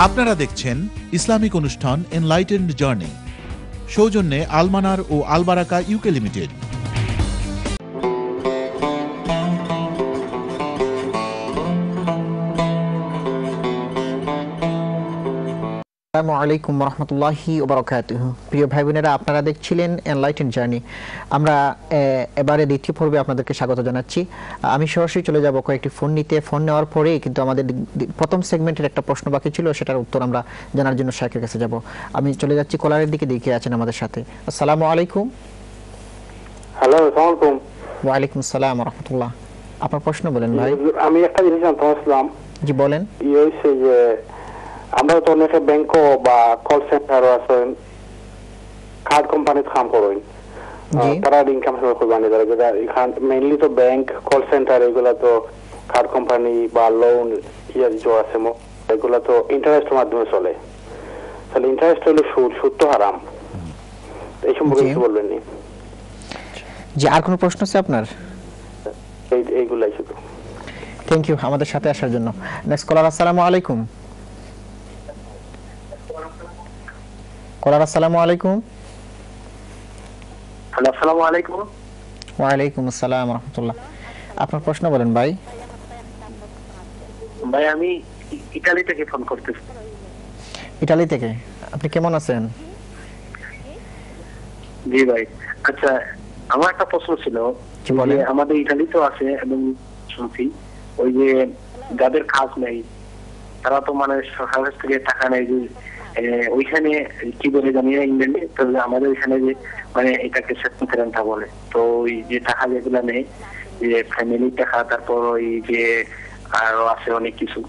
আপনারা দেখছেন ইসলামিক অনুষ্ঠান এনলাইটেন্ড জার্নি, সৌজন্যে আলমানার ও আলবারাকা ইউকে লিমিটেড। আসসালামু আলাইকুম রহমতুল্লাহি ওয়া বারাকাতুহু। প্রিয় ভাই বোনেরা, আপনারা দেখছিলেন এনলাইটেন্ড জার্নি। আমরা এবারে দ্বিতীয় পর্বে আপনাদেরকে স্বাগত জানাচ্ছি। আমি সরাসরি চলে যাব কয়েকটি ফোন নিতে। ফোন নেওয়ার পরেই কিন্তু আমাদের প্রথম সেগমেন্টের একটা প্রশ্ন বাকি ছিল, সেটার উত্তর আমরা জানার জন্য শাইখের কাছে যাব। আমি চলে যাচ্ছি কলারের দিকে, দেখে আছেন আমাদের সাথে। আসসালামু আলাইকুম। হ্যালো, আসসালামু আলাইকুম। ওয়া আলাইকুম আসসালাম ওয়া রাহমাতুল্লাহ। আপনার প্রশ্ন বলেন ভাই। আমি একটা জিনিস জানতে চাচ্ছিলাম। জি বলেন। হচ্ছে যে আমরা তো অনেকে ব্যাংক বা কল সেন্টার আছেন, কার্ড কোম্পানিতে কাম করেন, তারা ইনকাম সোর্স করবেন। এখান মেইনলি তো ব্যাংক, কল সেন্টার, এগুলা তো কার্ড কোম্পানি বা লোন যে আছে এগুলা তো ইন্টারেস্টের মাধ্যমে চলে। তাহলে ইন্টারেস্ট হলে সুদ তো হারাম। এই সম্পর্কে কিছু বলবেন নি? জি, আর কোনো প্রশ্ন আছে আপনার? এইগুলাই শুধু। থ্যাংক ইউ আমাদের সাথে আসার জন্য। নেক্সট কলার। আসসালামু আলাইকুম। কলার আসসালামু আলাইকুম। হ্যালো, আসসালামু আলাইকুম। ওয়া আলাইকুম আসসালাম ওয়া রাহমাতুল্লাহ। আপনার প্রশ্ন বলেন ভাই। ভাই আমি ইতালি থেকে ফোন করতেছি। ইতালি থেকে? আপনি কেমন আছেন? জি ভাই। আচ্ছা, আমার একটা প্রশ্ন ছিল যে আমাদের ইতালি তো আছে এবং শুনছি ওই যে যাদের কাজ নেই তারা তো মানে সরকারের থেকে টাকা নেই, যে ওইখানে কি বলে জানি না ইংল্যান্ডে, তো আমাদের এখানে যে মানে এটাকে সেকশন রেন্টা বলে। তো ওই যে টাকা যেগুলো নেই, যে ফ্যামিলি টাকা, তারপর ওই যে আরো আছে অনেক কিছু,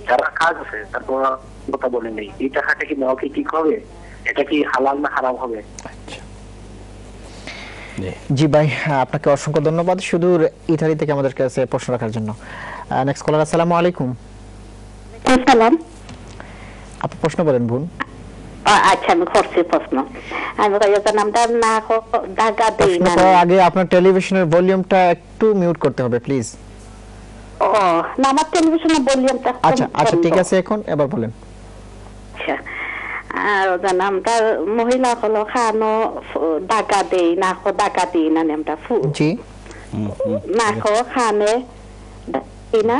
যারা কাজ আছে তারপর কথা বলে নেই, এই টাকাটা কি নেওয়া কি ঠিক হবে? এটা কি হালাল না হারাম হবে? জি ভাই, আপনাকে অসংখ্য ধন্যবাদ সুদূর ইতালি থেকে আমাদের কাছে প্রশ্ন রাখার জন্য। নেক্সট কলার। আসসালামু আলাইকুম। আসসালাম। আপনি প্রশ্ন বলেন বোন। আচ্ছা, আমি করছি প্রশ্ন। আমি কইতে নামটা না দাগা দেই না। আগে আপনার টেলিভিশনের ভলিউমটা একটু মিউট করতে হবে প্লিজ। ও না, আমার টেলিভিশনের ভলিউমটা। আচ্ছা আচ্ছা, ঠিক আছে, এখন এবার বলেন। আচ্ছা, আর ওটা নামটা মহিলা হলো খানো দাগা দেই না, দাগা দেই না নামটা ফু। জি না খানে না।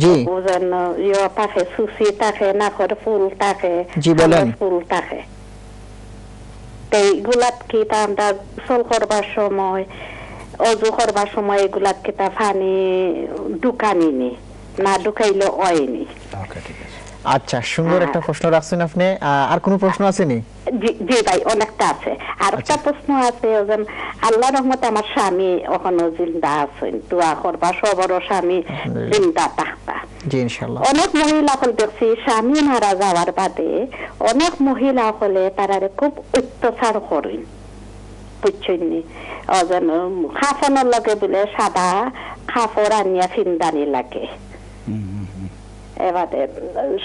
জি ওজন ইয়া পাখে সুসি তাকে না করে ফুল তাকে। জি বলেন। ফুল তাকে এই গুলাত কি আমরা গোসল করবার সময়, অজু করবার সময় এগুলাত কি তা পানি ঢুকানি নি না, ঢুকাইলে হয়নি। আচ্ছা, সুন্দর একটা প্রশ্ন রাখছেন আপনি। আর কোনো প্রশ্ন আছে নি? জি ভাই, অনেকটা আছে। আর একটা প্রশ্ন আছে, ওজন আল্লাহর রহমতে আমার স্বামী এখনো জিন্দা আছেন, দোয়া করবা সবর স্বামী জিন্দা থাকবা। জি ইনশাআল্লাহ। অনেক মহিলা হল দেখছি স্বামী মারা যাওয়ার বাদে অনেক মহিলা হলে তারা খুব অত্যাচার করেন, বুঝছেন নি? ওজন খাফনের লগে বলে সাদা খাফর আনিয়া ফিন্দানি লাগে। এবারে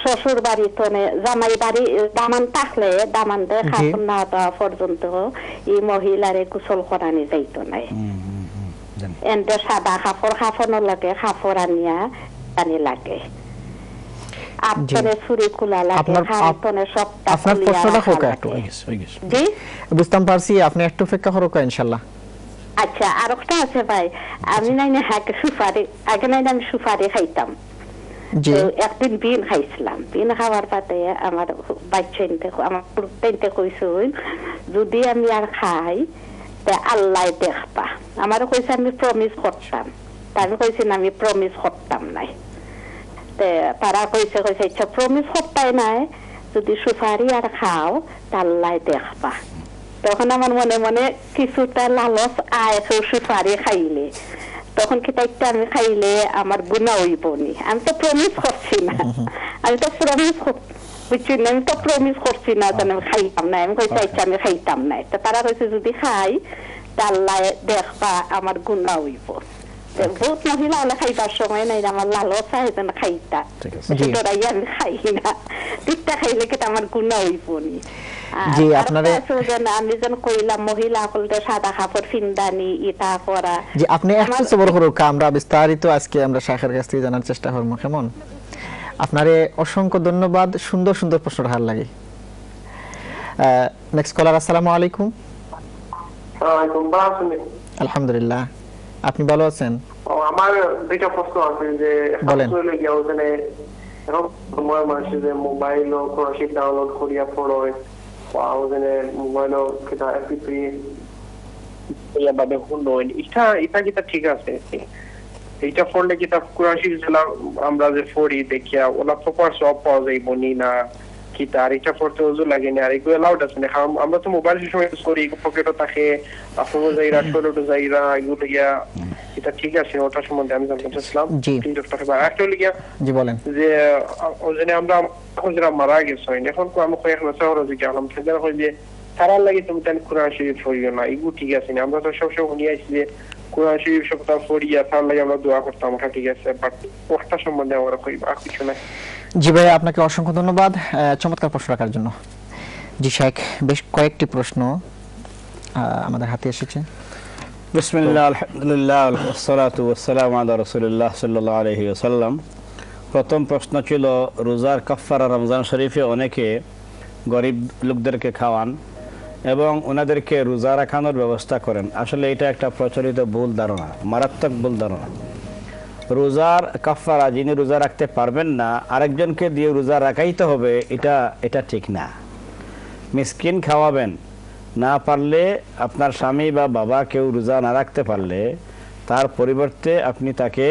শ্বশুর বাড়ি তো জামাই বাড়ি দামান থাকলে দামান দিয়ে খাফর না দেওয়া পর্যন্ত এই মহিলারে গোসল করানি যাইতো নাই। এনতে সাদা খাফর খাফনের লগে খাফর আনিয়া দানি লাগে। আপনারে চুরি খোলা লাগে, হাতনে সবটা। আপনার প্রশ্নটা হোক একটু। জি বুঝতাম পারছি, আপনি একটু অপেক্ষা করুক ইনশাআল্লাহ। আচ্ছা, আর একটা আছে ভাই। আমি নাই না সুপারি, আগে নাই আমি সুপারি খাইতাম। একদিন বিন খাইছিলাম। বিন খাওয়ার পাতে আমার বাচ্চা আমার পুরুষটা কইছিল যদি আমি আর খাই আল্লাহ দেখবা। আমারও কইছে আমি প্রমিস করতাম, আমি কইছি না আমি প্রমিস করতাম নাই। তারা কইছে আচ্ছা প্রমিস করতাই নাই, যদি সুপারি আর খাও তা আল্লাহ দেখবা। তখন আমার মনে মনে কিছুটা লালচ আয়, সুপারি খাইলে তখন কি তাইটা আমি খাইলে আমার গুনাহ হইব নি? আমি তো প্রমিস করছি না, আমি তো প্রমিস বুঝছি না, আমি তো প্রমিস করছি না যে আমি খাইতাম না। আমি কইছি আচ্ছা আমি খাইতাম না। তো তারা কইছে যদি খাই তা আল্লাহ দেখবা আমার গুনাহ হইব। বহুত মহিলা হলে খাইবার সময় নাই, আমার লালচ আয় যেন খাইতা, সেটাই আমি খাই না। টিকটা খাইলে কি আমার গুনাহ হইব নি? জি আপনারে আমি যেন কইলাম মহিলা হলতে সাদা কাপড় ফিন্দানি ইটা পরা। জি আপনি একটু সবর করুন, আমরা বিস্তারিত আজকে আমরা শাখার কাছ থেকে জানার চেষ্টা করব। কেমন? আপনারে অসংখ্য ধন্যবাদ, সুন্দর সুন্দর প্রশ্ন রাখার লাগে। নেক্সট কলার, আসসালামু আলাইকুম। আলহামদুলিল্লাহ, আপনি ভালো আছেন? আমার দুইটা প্রশ্ন আছে যে বলেন। এখন সময় মানুষ যে মোবাইল ও কোরআন ডাউনলোড করিয়া পড়ে বা ওখানে মোবাইল ও কিতা MP3 ইয়া বাদে হলো এটা কিতা ঠিক আছে? এইটা পড়লে কিতা কোরআন শরীফ যেটা আমরা যে পড়ি দেখিয়া ওলা প্রপার সব পাওয়া যাইব নি না কিতা? আর এটা পড়তে ওজু লাগে না, আর এগুলো অ্যালাউড আছে না? আমরা তো মোবাইল সময় ইউজ করি, পকেটও থাকে, আপনারও যাইরা টয়লেটও যাইরা, এগুলো গিয়া এটা ঠিক আছে? ওটা সম্বন্ধে আমি জানতে চাচ্ছিলাম। জি বলেন। যে আমরা এখন যারা মারা গেছে এখন আমি কয়েকটা শহর যে আলম থেকে যে তারার লাগে তুমি তাহলে কোরআন শরীফ পড়িও না, এগুলো ঠিক আছে না? আমরা তো সবসময় নিয়ে আসছি যে কোরআন শরীফ সপ্তাহ পড়িয়া তার লাগে আমরা দোয়া করতাম, ওটা ঠিক আছে, বাট ওটা সম্বন্ধে আমরা আর কিছু নাই। জি ভাই, আপনাকে অসংখ্য ধন্যবাদ চমৎকার প্রশ্ন রাখার জন্য। জি শেখ, বেশ কয়েকটি প্রশ্ন আমাদের হাতে এসেছে। বিসমিল্লাহ, আলহামদুলিল্লাহ, ওয়াসসালাতু ওয়াসসালামু আলা রাসূলিল্লাহ সাল্লাল্লাহু আলাইহি ওয়াসাল্লাম। প্রথম প্রশ্ন ছিল রোজার কাফারা। রমজান শরীফে অনেকে গরিব লোকদেরকে খাওয়ান এবং ওনাদেরকে রোজা রাখানোর ব্যবস্থা করেন। আসলে এটা একটা প্রচলিত ভুল ধারণা, মারাত্মক ভুল ধারণা। রোজার কাফারা, যিনি রোজা রাখতে পারবেন না আরেকজনকে দিয়ে রোজা রাখাইতে হবে, এটা ঠিক না। মিসকিন খাওয়াবেন, না পারলে আপনার স্বামী বা বাবা কেউ রোজা না রাখতে পারলে তার পরিবর্তে আপনি তাকে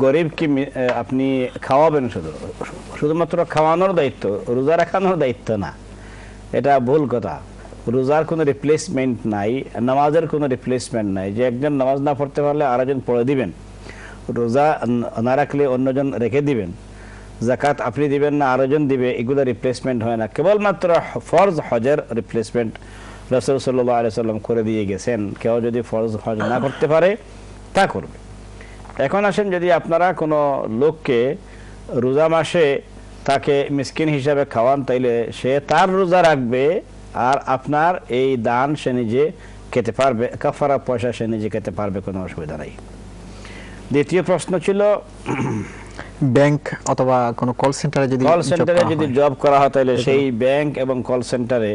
গরিবকে আপনি খাওয়াবেন। শুধুমাত্র খাওয়ানোর দায়িত্ব, রোজা রাখানোর দায়িত্ব না, এটা ভুল কথা। রোজার কোনো রিপ্লেসমেন্ট নাই, নামাজের কোনো রিপ্লেসমেন্ট নাই যে একজন নামাজ না পড়তে পারলে আরেকজন পড়ে দিবেন, রোজা না রাখলে অন্যজন রেখে দিবেন, যাকাত আপনি দিবেন না আরেকজন দিবে, এগুলো রিপ্লেসমেন্ট হয় না। কেবলমাত্র ফরজ হজের রিপ্লেসমেন্ট রাসূল সাল্লাল্লাহু আলাইহি ওয়াসাল্লাম করে দিয়ে গেছেন। কেউ যদি ফরজ হজ না করতে পারে তা করবে। এখন আসেন, যদি আপনারা কোনো লোককে রোজা মাসে তাকে মিসকিন হিসাবে খাওয়ান, তাইলে সে তার রোজা রাখবে আর আপনার এই দান সে নিজে খেতে পারবে, কাফারা পয়সা সে নিজে খেতে পারবে, কোনো অসুবিধা নাই। দ্বিতীয় প্রশ্ন ছিল ব্যাংক অথবা কোনো কল সেন্টারে যদি জব করা হয় তাহলে সেই ব্যাংক এবং কল সেন্টারে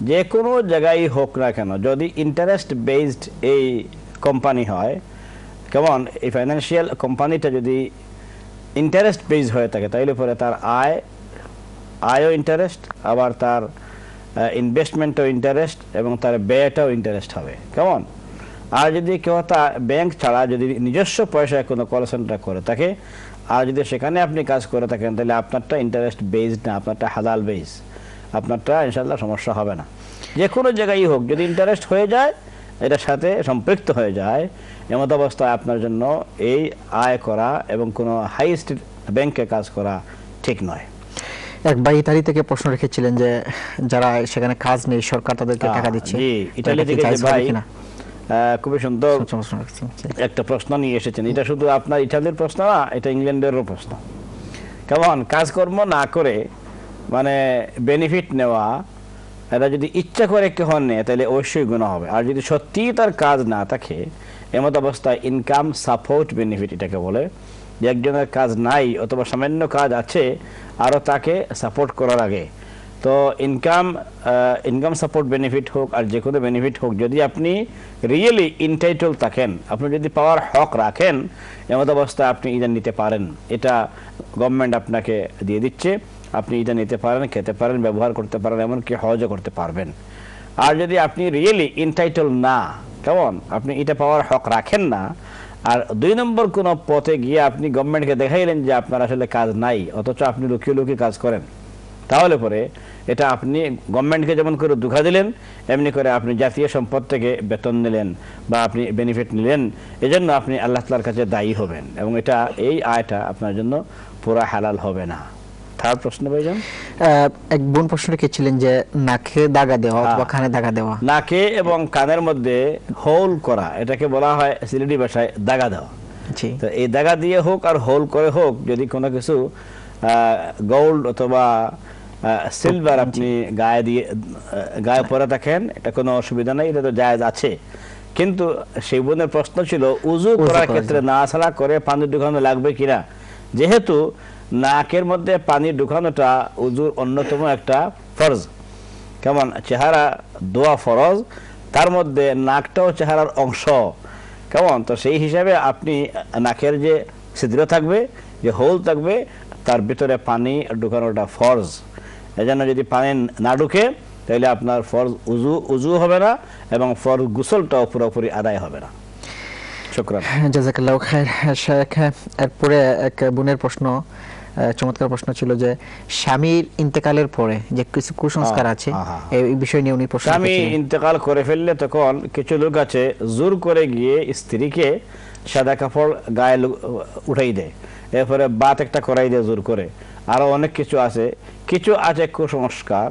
যে কোনো জায়গায় হোক না কেন, যদি ইন্টারেস্ট বেসড এই কোম্পানি হয়, কেমন এই ফাইন্যান্সিয়াল কোম্পানিটা যদি ইন্টারেস্ট বেস হয়ে থাকে তাইলে পরে তার আয়ও ইন্টারেস্ট, আবার তার ইনভেস্টমেন্টও ইন্টারেস্ট এবং তার ব্যয়টাও ইন্টারেস্ট হবে। কেমন? আর যদি কেউ তা ব্যাংক ছাড়া যদি নিজস্ব পয়সায় কোনো কল সেন্টার করে থাকে আর যদি সেখানে আপনি কাজ করে থাকেন তাহলে আপনারটা ইন্টারেস্ট বেসড না, আপনারটা হালাল বেস, আপনারটা ইনশাল্লাহ সমস্যা হবে না। যে কোনো জায়গায় হোক যদি ইন্টারেস্ট হয়ে যায়, এটার সাথে সম্পৃক্ত হয়ে যায়, এমত অবস্থায় আপনার জন্য এই আয় করা এবং কোনো হাই স্ট্রিট ব্যাংকে কাজ করা ঠিক নয়। এক ভাই ইতালি থেকে প্রশ্ন রেখেছিলেন যে যারা সেখানে কাজ নেই সরকার তাদেরকে টাকা দিচ্ছে। জি, ইতালি থেকে ভাই খুবই সুন্দর একটা প্রশ্ন নিয়ে এসেছেন। এটা শুধু আপনার ইটালির প্রশ্ন না, এটা ইংল্যান্ডেরও প্রশ্ন। কেমন কাজকর্ম না করে মানে বেনিফিট নেওয়া, এটা যদি ইচ্ছা করে কেউ নেয় তাহলে অবশ্যই গুনাহ হবে। আর যদি সত্যিই তার কাজ না থাকে, এমত অবস্থায় ইনকাম সাপোর্ট বেনিফিট এটাকে বলে, যে একজনের কাজ নাই অথবা সামান্য কাজ আছে আরও তাকে সাপোর্ট করার আগে, তো ইনকাম সাপোর্ট বেনিফিট হোক আর যে কোনো বেনিফিট হোক, যদি আপনি রিয়েলি ইনটাইটল থাকেন, আপনি যদি পাওয়ার হক রাখেন, এমত অবস্থায় আপনি এটা নিতে পারেন। এটা গভর্নমেন্ট আপনাকে দিয়ে দিচ্ছে, আপনি এটা নিতে পারেন, খেতে পারেন, ব্যবহার করতে পারেন, এমনকি হজও করতে পারবেন। আর যদি আপনি রিয়েলি ইনটাইটল না, কেমন আপনি এটা পাওয়ার হক রাখেন না, আর দুই নম্বর কোনো পথে গিয়ে আপনি গভর্নমেন্টকে দেখাইলেন যে আপনার আসলে কাজ নাই, অথচ আপনি লুকিয়ে লুকিয়ে কাজ করেন, তাহলে পরে এটা আপনি গভর্নমেন্টকে যেমন করে ধোঁকা দিলেন, এমনি করে আপনি জাতীয় সম্পদ থেকে বেতন নিলেন বা আপনি বেনিফিট নিলেন, এজন্য আপনি আল্লাহ তাআলার কাছে দায়ী হবেন এবং এটা এই আয়টা আপনার জন্য পুরা হালাল হবে না। থার্ড প্রশ্ন ভাইজান, এক বোন প্রশ্ন রেখেছিলেন যে নাকে দাগা দেওয়া অথবা কানে দাগা দেওয়া। নাকে এবং কানের মধ্যে হোল করা, এটাকে বলা হয় সিলেটি ভাষায় দাগা দেওয়া। তো এই দাগা দিয়ে হোক আর হোল করে হোক, যদি কোনো কিছু গোল্ড অথবা সিলভার আপনি গায়ে পরে থাকেন, এটা কোনো অসুবিধা নেই, এটা তো জায়েজ আছে। কিন্তু সেই বোনের প্রশ্ন ছিল উযু করার ক্ষেত্রে নাড়াচাড়া করে পানি ঢুকানো লাগবে কিনা, যেহেতু নাকের মধ্যে পানি ঢুকানোটা উজুর অন্যতম একটা ফরজ, কেমন চেহারা দোয়া ফরজ, তার মধ্যে নাকটাও চেহারার অংশ, কেমন, তো সেই হিসাবে আপনি নাকের যে ছিদ্র থাকবে, যে হোল থাকবে, তার ভিতরে পানি ঢুকানোটা ফরজ। এজন্য যদি পানি না ঢুকে তাহলে আপনার ফরজ উজু হবে না এবং ফরজ গোসলটাও পুরোপুরি আদায় হবে না। শুকরান, জাযাকাল্লাহু খাইর। শেখ, এরপরে এক বোনের প্রশ্ন, চমৎকার প্রশ্ন ছিল যে স্বামীর ইন্তেকালের পরে যে কিছু কুসংস্কার আছে এই বিষয় নিয়ে উনি প্রশ্ন করেছেন। স্বামী ইন্তেকাল করে ফেললে তখন কিছু লোক আছে জোর করে গিয়ে স্ত্রীকে সাদা কাপড় গায়ে উঠাই দেয়, এরপরে বাত একটা করাই দেয় জোর করে। আরো অনেক কিছু আছে, কিছু আছে কুসংস্কার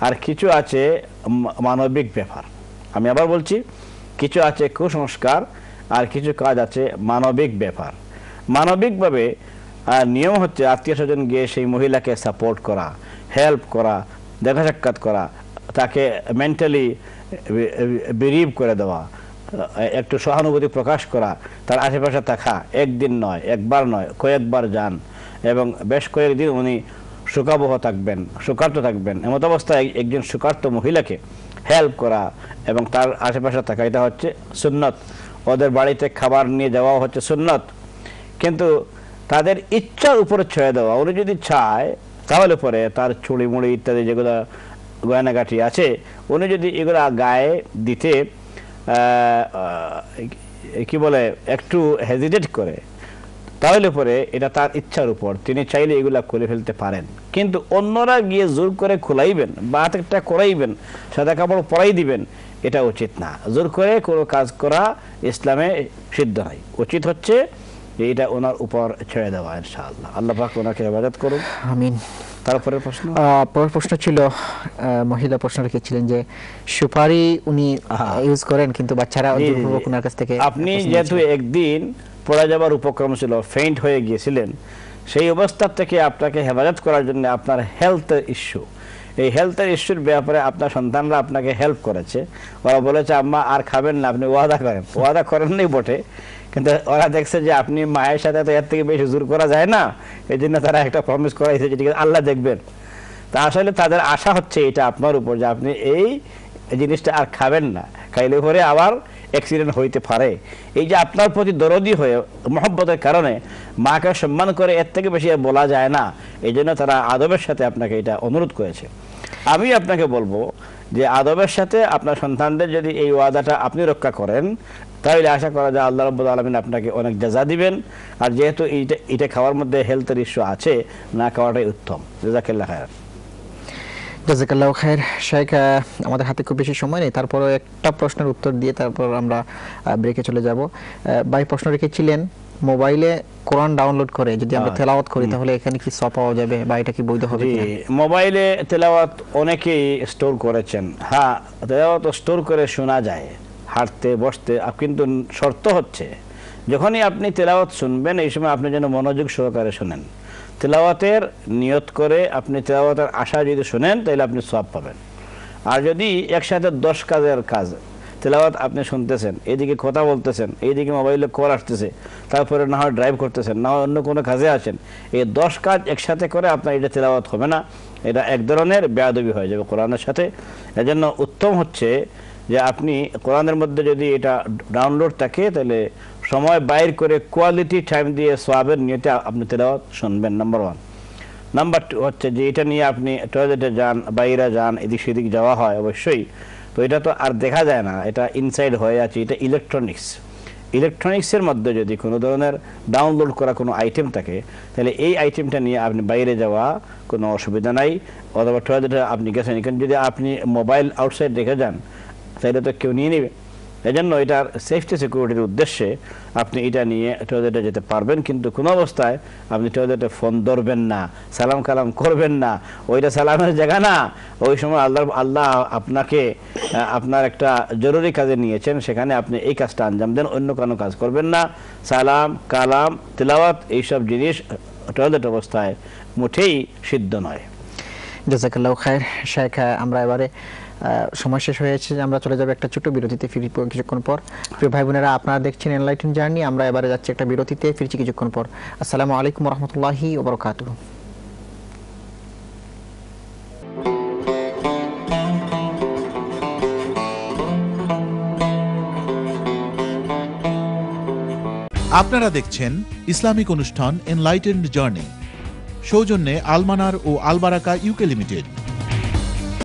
আর কিছু আছে মানবিক ব্যাপার। আমি আবার বলছি, কিছু আছে কুসংস্কার আর কিছু কাজ আছে মানবিক ব্যাপার। মানবিকভাবে নিয়ম হচ্ছে আত্মীয় স্বজন গিয়ে সেই মহিলাকে সাপোর্ট করা, হেল্প করা, দেখা সাক্ষাৎ করা, তাকে মেন্টালি বিরিভ করে দেওয়া, একটু সহানুভূতি প্রকাশ করা, তার আশেপাশে থাকা, একদিন নয়, একবার নয়, কয়েকবার যান এবং বেশ কয়েকদিন উনি শোকাবহ থাকবেন, শোকার্ত থাকবেন। এমত অবস্থায় একজন শোকার্ত মহিলাকে হেল্প করা এবং তার আশেপাশে থাকা, এটা হচ্ছে সুন্নত। ওদের বাড়িতে খাবার নিয়ে যাওয়া হচ্ছে সুন্নত, কিন্তু তাদের ইচ্ছার উপরে ছেড়ে দেওয়া। উনি যদি চায় তাহলে পরে তার চুড়ি মুড়ি ইত্যাদি যেগুলো গয়নাগাটি আছে, উনি যদি এগুলা গায়ে দিতে কি বলে একটু হেজিটেট করে, তাহলে পরে এটা তার ইচ্ছার উপর, তিনি চাইলে এগুলা খুলে ফেলতে পারেন। কিন্তু অন্যরা গিয়ে জোর করে খোলাইবেন, বাত একটা করাইবেন, সাদা কাপড় পরাই দিবেন, এটা উচিত না। জোর করে কোনো কাজ করা ইসলামে সিদ্ধ নয়। উচিত হচ্ছে এটা ওনার উপর ছেড়ে দেওয়া। ইনশাআল্লাহ আল্লাহ পাক ওনাকে ইবাদত করুন, আমিন। তারপরে প্রশ্ন, পরের প্রশ্ন ছিল, মহিলা প্রশ্ন রেখেছিলেন যে সুপারি উনি ইউজ করেন কিন্তু বাচ্চারা ওনার কাছ থেকে। আপনি যেহেতু একদিন পড়ে যাবার উপক্রম ছিল, ফেইন্ট হয়ে গিয়েছিলেন, সেই অবস্থা থেকে আপনাকে হেফাজত করার জন্য আপনার হেলথের ইস্যু, এই হেলথের ইস্যুর ব্যাপারে আপনার সন্তানরা আপনাকে হেল্প করেছে। ওরা বলেছে আম্মা আর খাবেন না, আপনি ওয়াদা করেন। ওয়াদা করেননি বটে, কিন্তু ওরা দেখছে যে আপনি মায়ের সাথে তো এর থেকে বেশি জোর করা যায় না, এই জন্য তারা একটা প্রমিস করাইছে যেটা আল্লাহ দেখবেন। তা আসলে তাদের আশা হচ্ছে এটা আপনার উপর, যে আপনি এই জিনিসটা আর খাবেন না, খাইলে পরে আবার অ্যাক্সিডেন্ট হইতে পারে। এই যে আপনার প্রতি দরদি হয়ে মহব্বতের কারণে মাকে সম্মান করে এর থেকে বেশি বলা যায় না, এই জন্য তারা আদবের সাথে আপনাকে এটা অনুরোধ করেছে। আমি আপনাকে বলবো যে আদবের সাথে আপনার সন্তানদের যদি এই ওয়াদাটা আপনি রক্ষা করেন, তাহলে আশা করা যায় আল্লাহ রাব্বুল আলামিন আপনাকে অনেক জাযা দিবেন। আর যেহেতু এটা খাওয়ার মধ্যে হেলথের ইস্যু আছে, না খাওয়াটাই উত্তম। জাযাকাল্লাহ খায়র। জাযাকাল্লাহু খায়র। শেখ, আমাদের হাতে খুব বেশি সময় নেই, তারপরে একটা প্রশ্নের উত্তর দিয়ে তারপর আমরা ব্রেকে চলে যাব। ভাই প্রশ্ন রেখেছিলেন, মোবাইলে কোরআন ডাউনলোড করে যদি আমরা তেলাওয়াত করি তাহলে এখানে কি সওয়াব পাওয়া যাবে বা এটা কি বৈধ হবে কিনা? মোবাইলে তেলাওয়াত অনেকেই স্টোর করেছেন। হ্যাঁ, তেলাওয়াত স্টোর করে শোনা যায় হাঁটতে বসতে, কিন্তু শর্ত হচ্ছে যখনই আপনি তেলাওয়াত শুনবেন এই সময় আপনি যেন মনোযোগ সহকারে শোনেন। তেলাওয়াতের নিয়ত করে আপনি তেলাওয়াতের আশা যদি শোনেন তাহলে আপনি সওয়াব পাবেন। আর যদি একসাথে 10 কাজের কাজ, তেলাওয়াত আপনি শুনতেছেন, এইদিকে কথা বলতেছেন, এইদিকে মোবাইলে কল আসতেছে, তারপরে না হয় ড্রাইভ করতেছেন, না হয় অন্য কোনো কাজে আছেন, এই 10 কাজ একসাথে করে আপনার এটা তেলাওয়াত হবে না, এটা এক ধরনের বেয়াদবি হয়ে যাবে কোরআনের সাথে। এজন্য উত্তম হচ্ছে যে আপনি কোরআনের মধ্যে যদি এটা ডাউনলোড থাকে তাহলে সময় বাইর করে কোয়ালিটি টাইম দিয়ে সওয়াবের নিয়তে আপনি তেলাওয়াত শুনবেন, নাম্বার 1। নাম্বার 2 হচ্ছে যে এটা নিয়ে আপনি টয়লেটে যান, বাইরে যান, এদিক সেদিক যাওয়া হয় অবশ্যই, তো এটা তো আর দেখা যায় না, এটা ইনসাইড হয়ে আছে, এটা ইলেকট্রনিক্সের মধ্যে যদি কোনো ধরনের ডাউনলোড করা কোনো আইটেম থাকে তাহলে এই আইটেমটা নিয়ে আপনি বাইরে যাওয়া কোনো অসুবিধা নাই। অথবা টয়লেটে আপনি গেছেন, এখানে যদি আপনি মোবাইল আউটসাইড রেখে যান তাহলে তো কেউ নিয়ে নেবে। এজন্য এটার সেফটি সিকিউরিটির উদ্দেশ্যে আপনি এটা নিয়ে টয়লেটে যেতে পারবেন, কিন্তু কোনো অবস্থায় আপনি টয়লেটে ফোন ধরবেন না, সালাম কালাম করবেন না, ওইটা সালামের জায়গা না। ওই সময় আল্লাহ আপনাকে আপনার একটা জরুরি কাজে নিয়েছেন, সেখানে আপনি এই কাজটা আঞ্জাম দেন, অন্য কোনো কাজ করবেন না। সালাম কালাম তেলাওয়াত এইসব জিনিস টয়লেট অবস্থায় মোটেই সিদ্ধ নয়। জাযাকাল্লাহু খায়র। শেখ, আমরা এবারে সময় শেষ হয়েছে, আমরা চলে যাব একটা ছোট বিরতিতে, ফিরব কিছুক্ষণ পর। প্রিয় ভাই বোনেরা, আপনারা দেখছেন এনলাইটেন জার্নি, আমরা এবারে যাচ্ছি একটা বিরতিতে, ফিরছি কিছুক্ষণ পর। আসসালামু আলাইকুম রহমতুল্লাহি ওয়া বারাকাতুহু। আপনারা দেখছেন ইসলামিক অনুষ্ঠান এনলাইটেন্ড জার্নি, সৌজন্যে আলমানার ও আলবারাকা ইউকে লিমিটেড।